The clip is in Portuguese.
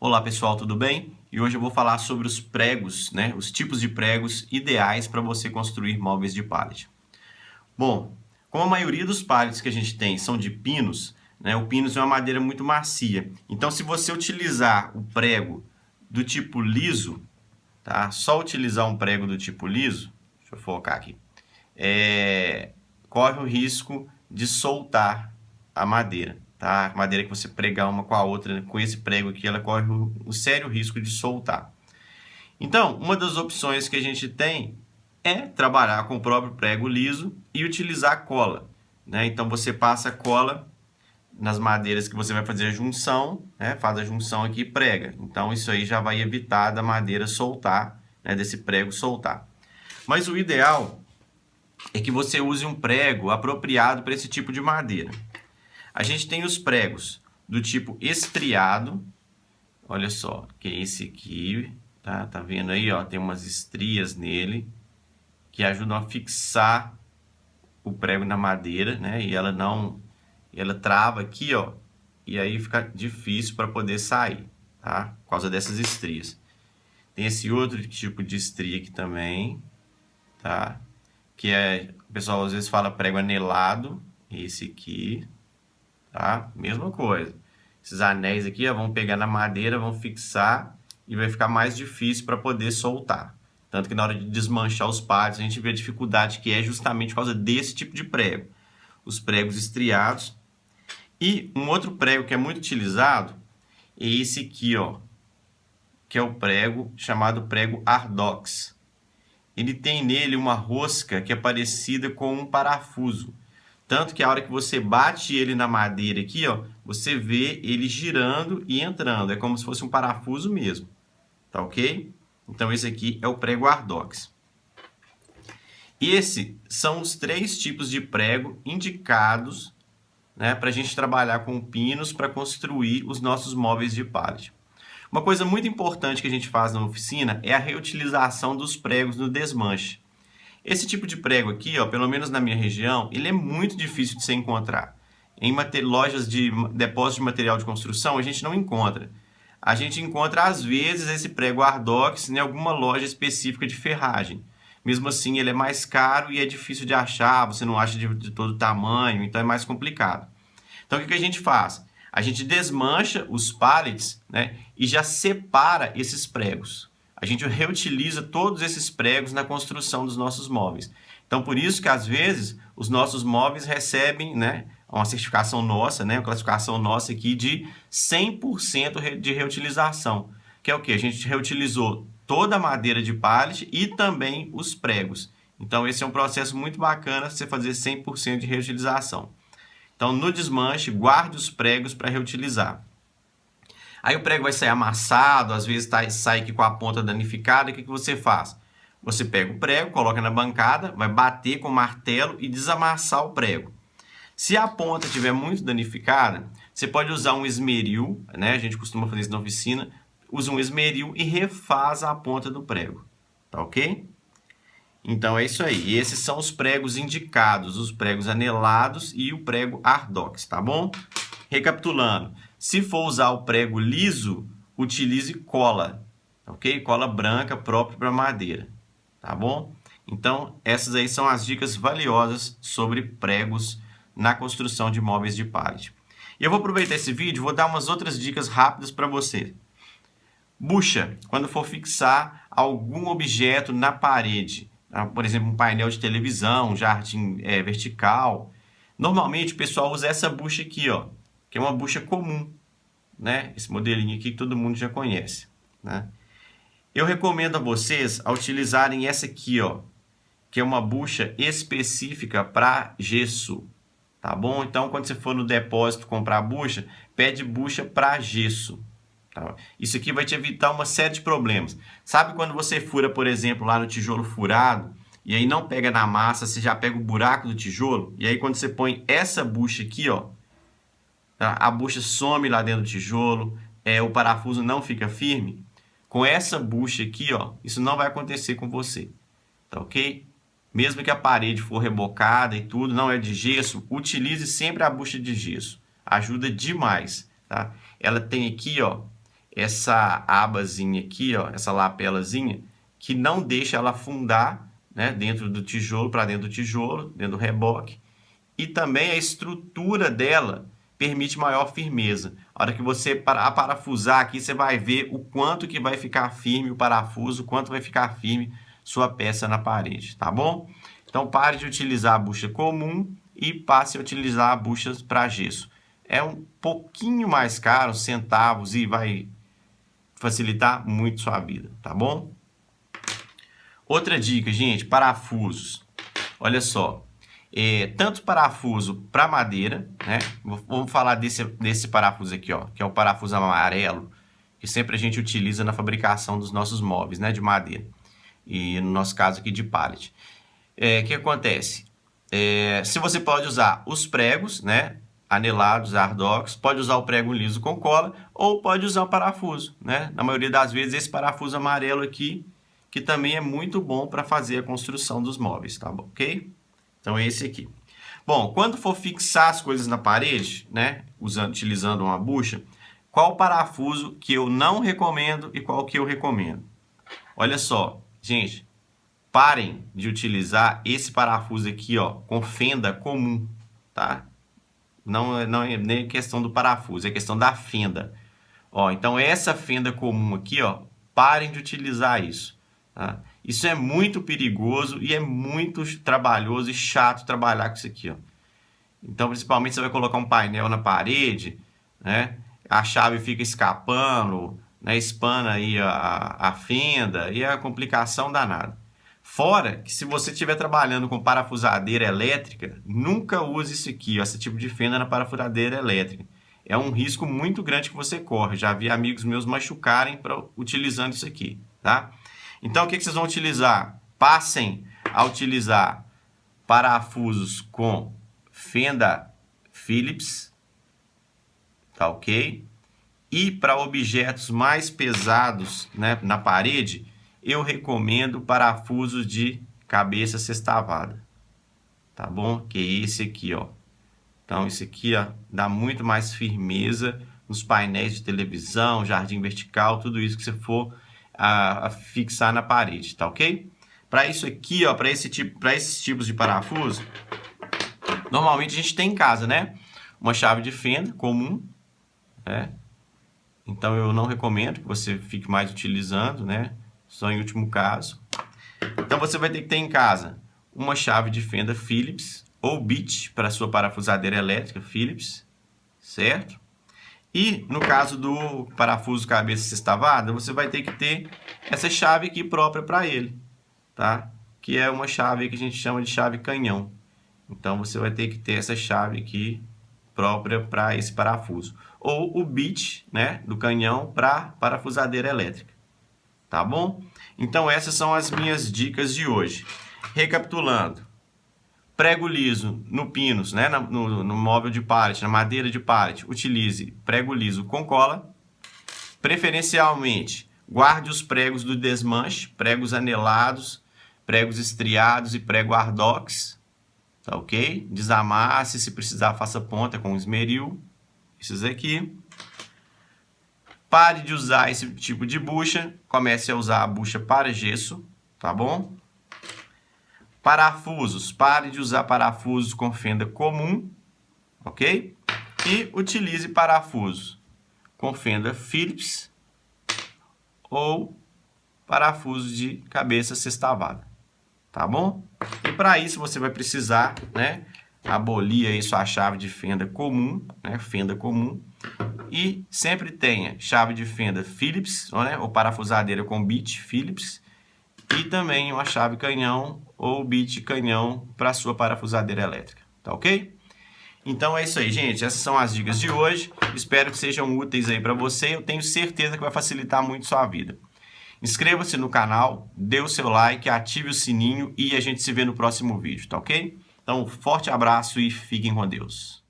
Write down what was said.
Olá pessoal, tudo bem? E hoje eu vou falar sobre os pregos, né? Os tipos de pregos ideais para você construir móveis de pallet. Bom, como a maioria dos pallets que a gente tem são de pinos, né? O pinus é uma madeira muito macia. Então, se você utilizar o prego do tipo liso, tá? Só utilizar um prego do tipo liso, deixa eu focar aqui, corre o risco de soltar a madeira. Tá? A madeira que você pregar uma com a outra, com esse prego aqui, ela corre o sério risco de soltar. Então, uma das opções que a gente tem é trabalhar com o próprio prego liso e utilizar cola. Né? Então, você passa cola nas madeiras que você vai fazer a junção, né? Faz a junção aqui e prega. Então, isso aí já vai evitar da madeira soltar, né? Desse prego soltar. Mas o ideal é que você use um prego apropriado para esse tipo de madeira. A gente tem os pregos do tipo estriado, olha só, que é esse aqui, tá? Tá vendo aí, ó, tem umas estrias nele que ajudam a fixar o prego na madeira, né? E ela trava aqui, ó, e aí fica difícil para poder sair, tá? Por causa dessas estrias. Tem esse outro tipo de estria aqui também, tá? Que o pessoal às vezes fala prego anelado, esse aqui. Tá? Mesma coisa. Esses anéis aqui ó, vão pegar na madeira, vão fixar e vai ficar mais difícil para poder soltar. Tanto que na hora de desmanchar os pallets, a gente vê a dificuldade que é justamente por causa desse tipo de prego. Os pregos estriados. E um outro prego que é muito utilizado é esse aqui, ó, que é o prego chamado prego Ardox. Ele tem nele uma rosca que é parecida com um parafuso. Tanto que a hora que você bate ele na madeira aqui, ó, você vê ele girando e entrando. É como se fosse um parafuso mesmo. Tá ok? Então esse aqui é o prego Ardox. Esses são os 3 tipos de prego indicados, né, para a gente trabalhar com pinos para construir os nossos móveis de pallet. Uma coisa muito importante que a gente faz na oficina é a reutilização dos pregos no desmanche. Esse tipo de prego aqui, ó, pelo menos na minha região, ele é muito difícil de se encontrar. Em lojas de depósito de material de construção, a gente não encontra. A gente encontra, às vezes, esse prego Ardox em alguma loja específica de ferragem. Mesmo assim, ele é mais caro e é difícil de achar, você não acha de todo tamanho, então é mais complicado. Então, o que a gente faz? A gente desmancha os pallets, né, e já separa esses pregos. A gente reutiliza todos esses pregos na construção dos nossos móveis. Então, por isso que, às vezes, os nossos móveis recebem, né, uma certificação nossa, né, uma classificação nossa aqui de 100% de reutilização. Que é o quê? A gente reutilizou toda a madeira de pallet e também os pregos. Então, esse é um processo muito bacana, você fazer 100% de reutilização. Então, no desmanche, guarde os pregos para reutilizar. Aí o prego vai sair amassado, às vezes sai aqui com a ponta danificada. O que você faz? Você pega o prego, coloca na bancada, vai bater com o martelo e desamassar o prego. Se a ponta estiver muito danificada, você pode usar um esmeril, né? A gente costuma fazer isso na oficina. Usa um esmeril e refaz a ponta do prego. Tá ok? Então é isso aí. E esses são os pregos indicados, os pregos anelados e o prego Ardox, tá bom? Recapitulando, se for usar o prego liso, utilize cola, ok? Cola branca própria para madeira, tá bom? Então, essas aí são as dicas valiosas sobre pregos na construção de móveis de pallet. E eu vou aproveitar esse vídeo e vou dar umas outras dicas rápidas para você. Bucha, quando for fixar algum objeto na parede, tá? Por exemplo, um painel de televisão, um jardim vertical. Normalmente o pessoal usa essa bucha aqui, ó, que é uma bucha comum, né? Esse modelinho aqui que todo mundo já conhece, né? Eu recomendo a vocês a utilizarem essa aqui, ó, que é uma bucha específica para gesso, tá bom? Então, quando você for no depósito comprar a bucha, pede bucha para gesso. Tá? Isso aqui vai te evitar uma série de problemas. Sabe quando você fura, por exemplo, lá no tijolo furado, e aí não pega na massa, você já pega o buraco do tijolo, e aí quando você põe essa bucha aqui, ó, a bucha some lá dentro do tijolo, o parafuso não fica firme. Com essa bucha aqui, ó, isso não vai acontecer com você, tá ok? Mesmo que a parede for rebocada e tudo, não é de gesso, utilize sempre a bucha de gesso. Ajuda demais, tá? Ela tem aqui, ó, essa abazinha aqui, ó, essa lapelazinha, que não deixa ela afundar, né, dentro do tijolo, para dentro do tijolo, dentro do reboque. E também a estrutura dela permite maior firmeza. A hora que você parafusar aqui, você vai ver o quanto que vai ficar firme o parafuso, o quanto vai ficar firme sua peça na parede, tá bom? Então pare de utilizar a bucha comum e passe a utilizar buchas para gesso. É um pouquinho mais caro, centavos, e vai facilitar muito sua vida, tá bom? Outra dica, gente, parafusos. Olha só, tanto parafuso para madeira, né? Vamos falar desse parafuso aqui, ó, que é o parafuso amarelo, que sempre a gente utiliza na fabricação dos nossos móveis, né, de madeira. E no nosso caso aqui de pallet. O que acontece? Se você pode usar os pregos, né, anelados, ardox, pode usar o prego liso com cola, ou pode usar o parafuso, né? Na maioria das vezes esse parafuso amarelo aqui, que também é muito bom para fazer a construção dos móveis, tá bom? Ok? Então é esse aqui. Bom, quando for fixar as coisas na parede, né, utilizando uma bucha, qual parafuso que eu não recomendo e qual que eu recomendo? Olha só, gente, parem de utilizar esse parafuso aqui, ó, com fenda comum, tá? Não é nem questão do parafuso, é questão da fenda. Ó, então essa fenda comum aqui, ó, parem de utilizar isso, tá? Isso é muito perigoso e é muito trabalhoso e chato trabalhar com isso aqui, ó. Então, principalmente, você vai colocar um painel na parede, né? A chave fica escapando, né? Espana aí a fenda e a complicação danada. Fora que se você estiver trabalhando com parafusadeira elétrica, nunca use isso aqui, ó, esse tipo de fenda na parafusadeira elétrica. É um risco muito grande que você corre. Já vi amigos meus machucarem utilizando isso aqui, tá? Então, o que vocês vão utilizar? Passem a utilizar parafusos com fenda Phillips, tá ok? E para objetos mais pesados, né, na parede, eu recomendo parafusos de cabeça sextavada, tá bom? Que é esse aqui, ó. Então, esse aqui, ó, dá muito mais firmeza nos painéis de televisão, jardim vertical, tudo isso que você for a fixar na parede, tá ok? Para isso aqui, ó, para esses tipos de parafuso, normalmente a gente tem em casa, né? Uma chave de fenda comum, né? Então eu não recomendo que você fique mais utilizando, né? Só em último caso. Então você vai ter que ter em casa uma chave de fenda Phillips ou Bitt para sua parafusadeira elétrica Phillips, certo? E no caso do parafuso cabeça sextavada, você vai ter que ter essa chave aqui própria para ele, tá? Que é uma chave que a gente chama de chave canhão. Então você vai ter que ter essa chave aqui própria para esse parafuso. Ou o bit, né, do canhão para parafusadeira elétrica. Tá bom? Então essas são as minhas dicas de hoje. Recapitulando. Prego liso no pinos, né, no móvel de pallet, na madeira de pallet, utilize prego liso com cola. Preferencialmente, guarde os pregos do desmanche, pregos anelados, pregos estriados e prego ardox. Tá ok? Desamasse, se precisar faça ponta com esmeril. Esses aqui. Pare de usar esse tipo de bucha. Comece a usar a bucha para gesso, tá bom? Parafusos. Pare de usar parafusos com fenda comum, ok? E utilize parafusos com fenda Phillips ou parafusos de cabeça sextavada, tá bom? E para isso você vai precisar, né, abolir aí sua chave de fenda comum, né, fenda comum, e sempre tenha chave de fenda Phillips, né, ou parafusadeira com bit Phillips, e também uma chave canhão ou bit canhão para sua parafusadeira elétrica, tá ok? Então é isso aí, gente. Essas são as dicas de hoje. Espero que sejam úteis aí para você. Eu tenho certeza que vai facilitar muito sua vida. Inscreva-se no canal, dê o seu like, ative o sininho e a gente se vê no próximo vídeo, tá ok? Então, forte abraço e fiquem com Deus.